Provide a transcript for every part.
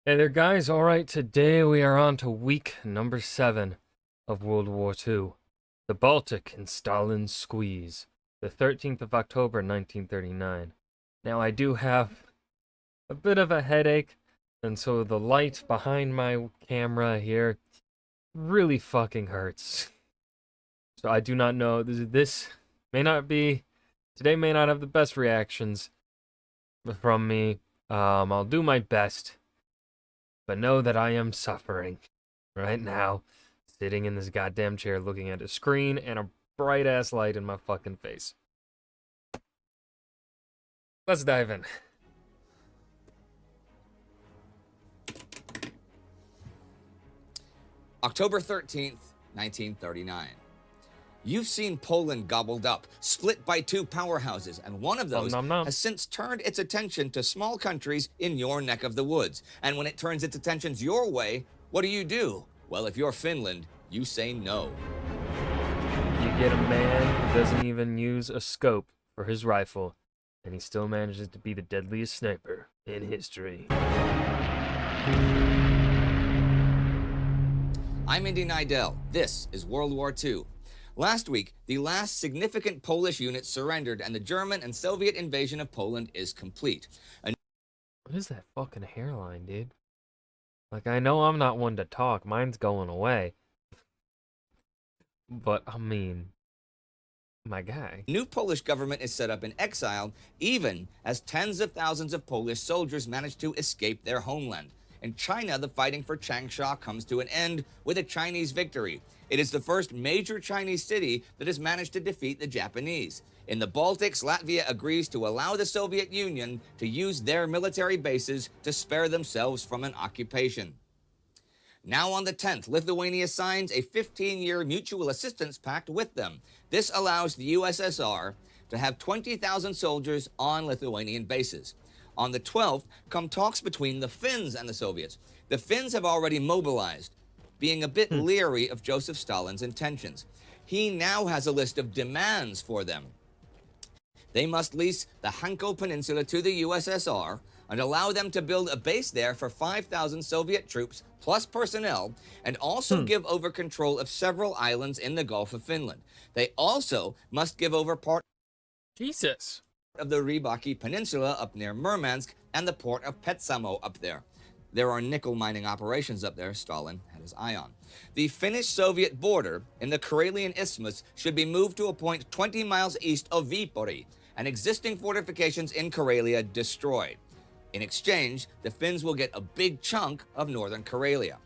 Hey there, guys. All right, today we are on to week number 7 of World War II. The Baltic and Stalin's squeeze. The 13th of October, 1939. Now, I do have a bit of a headache, and so the light behind my camera here really fucking hurts. So I do not know. This may not be. Today may not have the best reactions from me. I'll do my best. But know that I am suffering right now, sitting in this goddamn chair looking at a screen and a bright ass light in my fucking face. Let's dive in. October 13th, 1939. You've seen Poland gobbled up, split by two powerhouses, and one of those Nom nom nom. has since turned its attention to small countries in your neck of the woods. And when it turns its attentions your way, what do? Well, if you're Finland, you say no. You get a man who doesn't even use a scope for his rifle, and he still manages to be the deadliest sniper in history. I'm Indy Nidell. This is World War II. Last week, the last significant Polish unit surrendered, and the German and Soviet invasion of Poland is complete. What is that fucking hairline, dude? Like, I know I'm not one to talk. Mine's going away. But, I mean, my guy. New Polish government is set up in exile, even as tens of thousands of Polish soldiers manage to escape their homeland. In China, the fighting for Changsha comes to an end with a Chinese victory. It is the first major Chinese city that has managed to defeat the Japanese. In the Baltics, Latvia agrees to allow the Soviet Union to use their military bases to spare themselves from an occupation. Now on the 10th, Lithuania signs a 15-year mutual assistance pact with them. This allows the USSR to have 20,000 soldiers on Lithuanian bases. On the 12th, come talks between the Finns and the Soviets. The Finns have already mobilized, being a bit leery of Joseph Stalin's intentions. He now has a list of demands for them. They must lease the Hanko Peninsula to the USSR and allow them to build a base there for 5,000 Soviet troops plus personnel, and also give over control of several islands in the Gulf of Finland. They also must give over part Jesus. of the Rybaki Peninsula up near Murmansk and the port of Petsamo up there. There are nickel mining operations up there Stalin had his eye on. The Finnish-Soviet border in the Karelian Isthmus should be moved to a point 20 miles east of Viipuri, and existing fortifications in Karelia destroyed. In exchange, the Finns will get a big chunk of northern Karelia.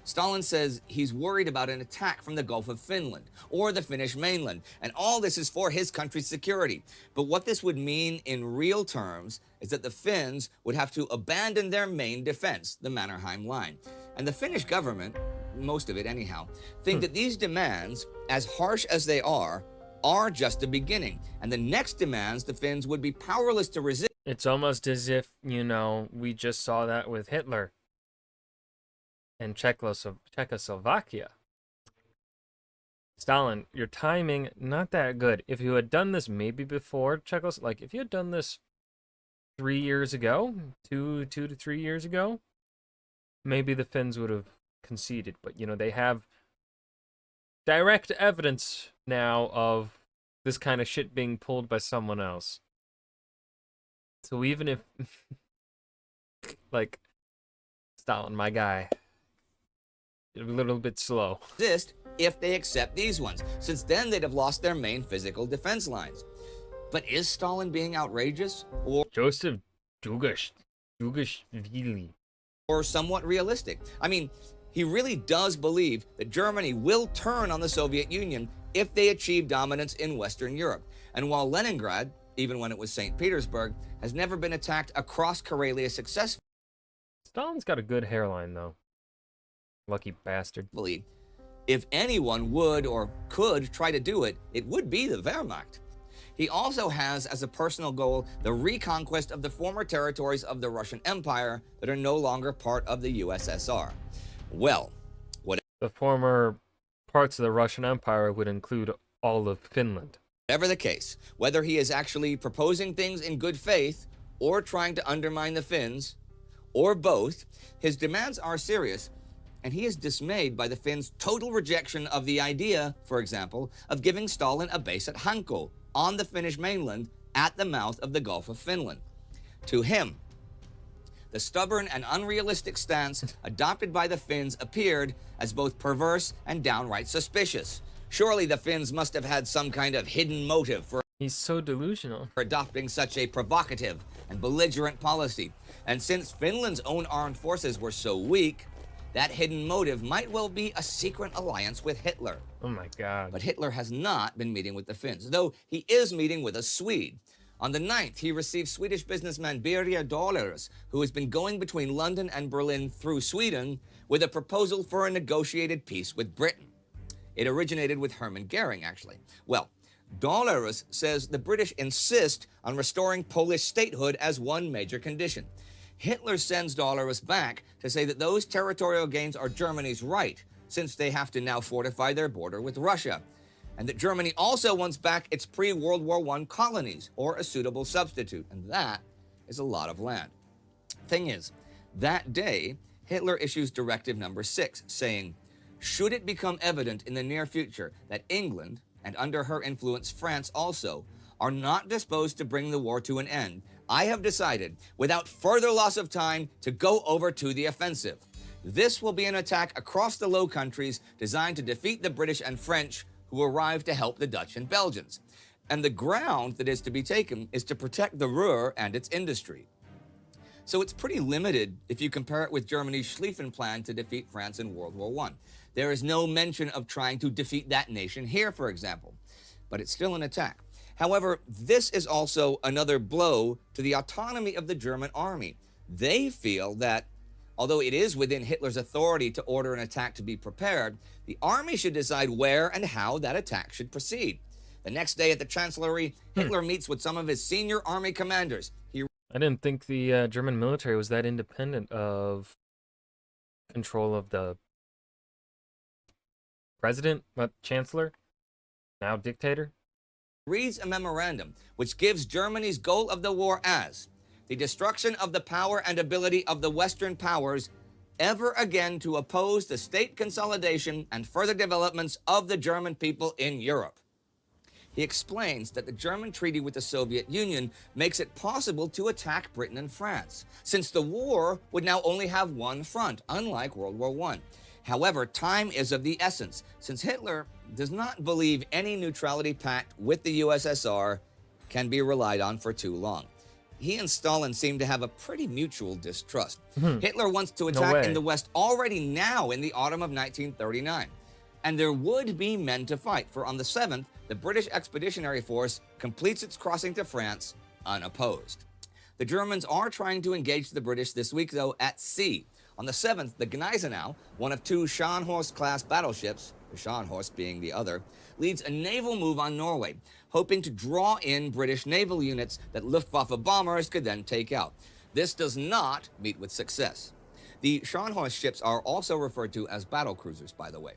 Stalin says he's worried about an attack from the Gulf of Finland or the Finnish mainland, and all this is for his country's security. But what this would mean in real terms is that the Finns would have to abandon their main defense, the Mannerheim Line. And the Finnish government, most of it anyhow, think that these demands, as harsh as they are just the beginning. And the next demands the Finns would be powerless to resist. It's almost as if, we just saw that with Hitler and Czechoslovakia. Stalin, your timing, not that good. If you had done this maybe before Czechoslovakia, if you had done this 3 years ago, 2 to 3 years ago, maybe the Finns would have conceded. But, they have direct evidence now of this kind of shit being pulled by someone else. So even if, Stalin, my guy, a little bit slow. Resist if they accept these ones, since then they'd have lost their main physical defense lines. But is Stalin being outrageous Joseph Dugashvili. or somewhat realistic? I mean, he really does believe that Germany will turn on the Soviet Union if they achieve dominance in Western Europe. And while Leningrad, even when it was St. Petersburg, has never been attacked across Karelia successfully, Stalin's got a good hairline, though. Lucky bastard. if anyone would or could try to do it, it would be the Wehrmacht. He also has as a personal goal the reconquest of the former territories of the Russian Empire that are no longer part of the USSR. Well, The former parts of the Russian Empire would include all of Finland. whatever the case, whether he is actually proposing things in good faith or trying to undermine the Finns, or both. His demands are serious, and he is dismayed by the Finns' total rejection of the idea, for example, of giving Stalin a base at Hanko on the Finnish mainland at the mouth of the Gulf of Finland. To him, the stubborn and unrealistic stance adopted by the Finns appeared as both perverse and downright suspicious. Surely the Finns must have had some kind of hidden motive for He's so delusional. adopting such a provocative and belligerent policy. And since Finland's own armed forces were so weak, that hidden motive might well be a secret alliance with Hitler. Oh my god. But Hitler has not been meeting with the Finns, though he is meeting with a Swede. On the 9th, he received Swedish businessman Birger Dahlers, who has been going between London and Berlin through Sweden, with a proposal for a negotiated peace with Britain. It originated with Hermann Goering, actually. Well, Dahlers says the British insist on restoring Polish statehood as one major condition. Hitler sends Dahlers back to say that those territorial gains are Germany's right, since they have to now fortify their border with Russia, and that Germany also wants back its pre-World War I colonies, or a suitable substitute, and that is a lot of land. Thing is, that day, Hitler issues Directive Number 6, saying, should it become evident in the near future that England, and under her influence France also, are not disposed to bring the war to an end, I have decided, without further loss of time, to go over to the offensive. This will be an attack across the Low Countries designed to defeat the British and French who arrived to help the Dutch and Belgians. And the ground that is to be taken is to protect the Ruhr and its industry. So it's pretty limited if you compare it with Germany's Schlieffen plan to defeat France in World War I. There is no mention of trying to defeat that nation here, for example, but it's still an attack. However, this is also another blow to the autonomy of the German army. They feel that, although it is within Hitler's authority to order an attack to be prepared, the army should decide where and how that attack should proceed. The next day at the Chancellery, Hitler meets with some of his senior army commanders. I didn't think the German military was that independent of control of the president, chancellor, now dictator. Reads a memorandum which gives Germany's goal of the war as the destruction of the power and ability of the Western powers ever again to oppose the state consolidation and further developments of the German people in Europe. He explains that the German treaty with the Soviet Union makes it possible to attack Britain and France, since the war would now only have one front, unlike World War I. However, time is of the essence, since Hitler does not believe any neutrality pact with the USSR can be relied on for too long. He and Stalin seem to have a pretty mutual distrust. Hitler wants to attack in the West already now in the autumn of 1939. And there would be men to fight, for on the 7th, the British Expeditionary Force completes its crossing to France unopposed. The Germans are trying to engage the British this week, though, at sea. On the 7th, the Gneisenau, one of two Scharnhorst-class battleships, the Scharnhorst being the other, leads a naval move on Norway, hoping to draw in British naval units that Luftwaffe bombers could then take out. This does not meet with success. The Scharnhorst ships are also referred to as battle cruisers, by the way.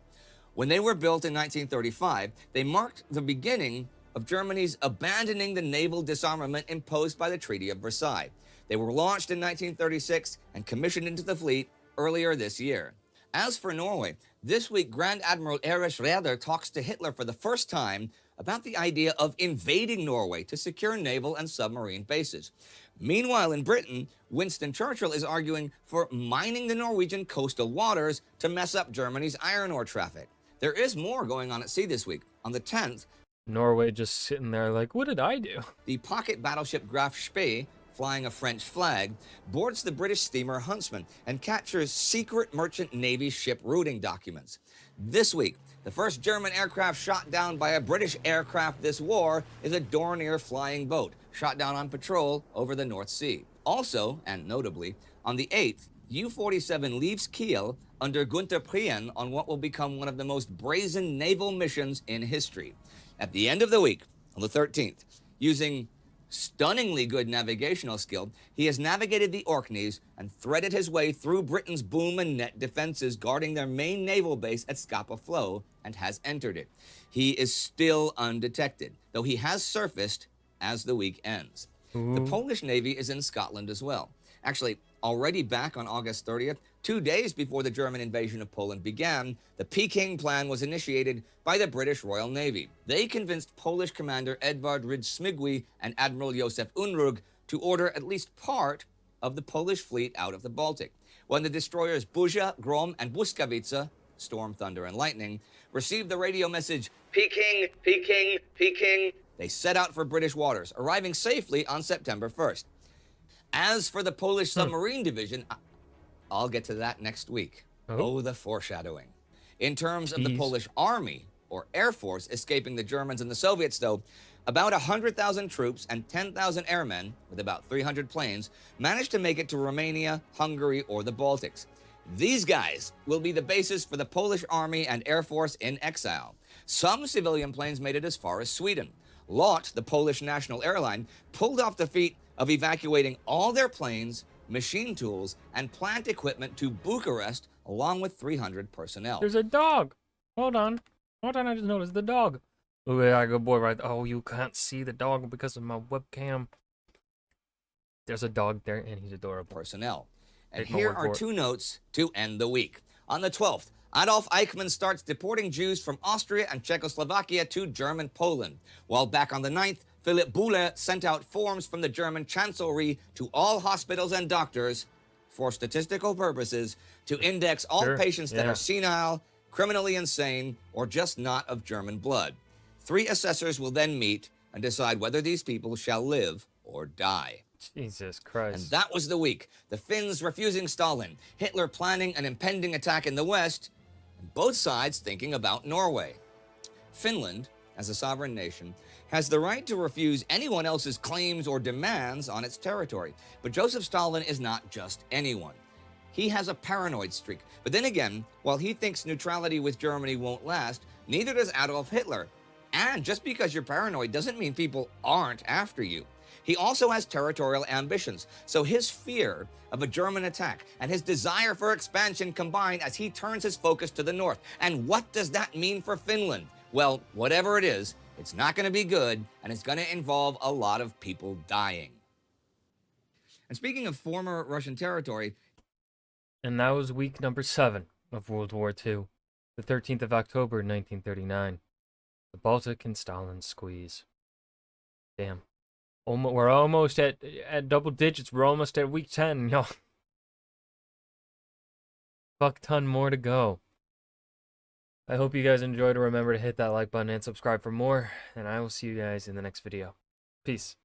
When they were built in 1935, they marked the beginning of Germany's abandoning the naval disarmament imposed by the Treaty of Versailles. They were launched in 1936 and commissioned into the fleet earlier this year. As for Norway, this week Grand Admiral Erich Raeder talks to Hitler for the first time about the idea of invading Norway to secure naval and submarine bases. Meanwhile, in Britain, Winston Churchill is arguing for mining the Norwegian coastal waters to mess up Germany's iron ore traffic. There is more going on at sea this week. On the 10th, Norway just sitting there like, what did I do? the pocket battleship Graf Spee, flying a French flag, boards the British steamer Huntsman and captures secret merchant Navy ship routing documents. This week, the first German aircraft shot down by a British aircraft this war is a Dornier flying boat, shot down on patrol over the North Sea. Also, and notably, on the 8th, U-47 leaves Kiel under Gunther Prien on what will become one of the most brazen naval missions in history. At the end of the week, on the 13th, using stunningly good navigational skill, he has navigated the Orkneys and threaded his way through Britain's boom and net defenses guarding their main naval base at Scapa Flow and has entered it. He is still undetected, though he has surfaced as the week ends. The Polish Navy is in Scotland as well. Actually, Already back on August 30th, 2 days before the German invasion of Poland began, the Peking Plan was initiated by the British Royal Navy. They convinced Polish commander Edward Rydz-Śmigły and Admiral Józef Unrug to order at least part of the Polish fleet out of the Baltic. When the destroyers Buzia, Grom, and Błyskawica, Storm, Thunder, and Lightning, received the radio message, Peking, Peking, Peking, they set out for British waters, arriving safely on September 1st. As for the Polish submarine division, I'll get to that next week. Oh, the foreshadowing. In terms of the Polish army, or Air Force, escaping the Germans and the Soviets, though, about 100,000 troops and 10,000 airmen, with about 300 planes, managed to make it to Romania, Hungary, or the Baltics. These guys will be the basis for the Polish army and Air Force in exile. Some civilian planes made it as far as Sweden. LOT, the Polish national airline, pulled off the feat of evacuating all their planes, machine tools, and plant equipment to Bucharest, along with 300 personnel. There's a dog. Hold on. I just noticed the dog. Look at that good boy right there. Oh, you can't see the dog because of my webcam. There's a dog there, and he's adorable. Personnel. And here are two notes to end the week. On the 12th, Adolf Eichmann starts deporting Jews from Austria and Czechoslovakia to German Poland, while back on the 9th, Philipp Buhle sent out forms from the German Chancellery to all hospitals and doctors, for statistical purposes, to index all patients that are senile, criminally insane, or just not of German blood. 3 assessors will then meet and decide whether these people shall live or die. Jesus Christ. And that was the week. The Finns refusing Stalin, Hitler planning an impending attack in the West, and both sides thinking about Norway. Finland, as a sovereign nation, has the right to refuse anyone else's claims or demands on its territory. But Joseph Stalin is not just anyone. He has a paranoid streak. But then again, while he thinks neutrality with Germany won't last, neither does Adolf Hitler. And just because you're paranoid doesn't mean people aren't after you. He also has territorial ambitions, so his fear of a German attack and his desire for expansion combine as he turns his focus to the north. And what does that mean for Finland? Well, whatever it is, it's not going to be good, and it's going to involve a lot of people dying. And speaking of former Russian territory... And that was week number 7 of World War II, the 13th of October, 1939. The Baltic and Stalin squeeze. Damn. We're almost at double digits. We're almost at week 10, y'all. Fuck ton more to go. I hope you guys enjoyed. Remember to hit that like button and subscribe for more. And I will see you guys in the next video. Peace.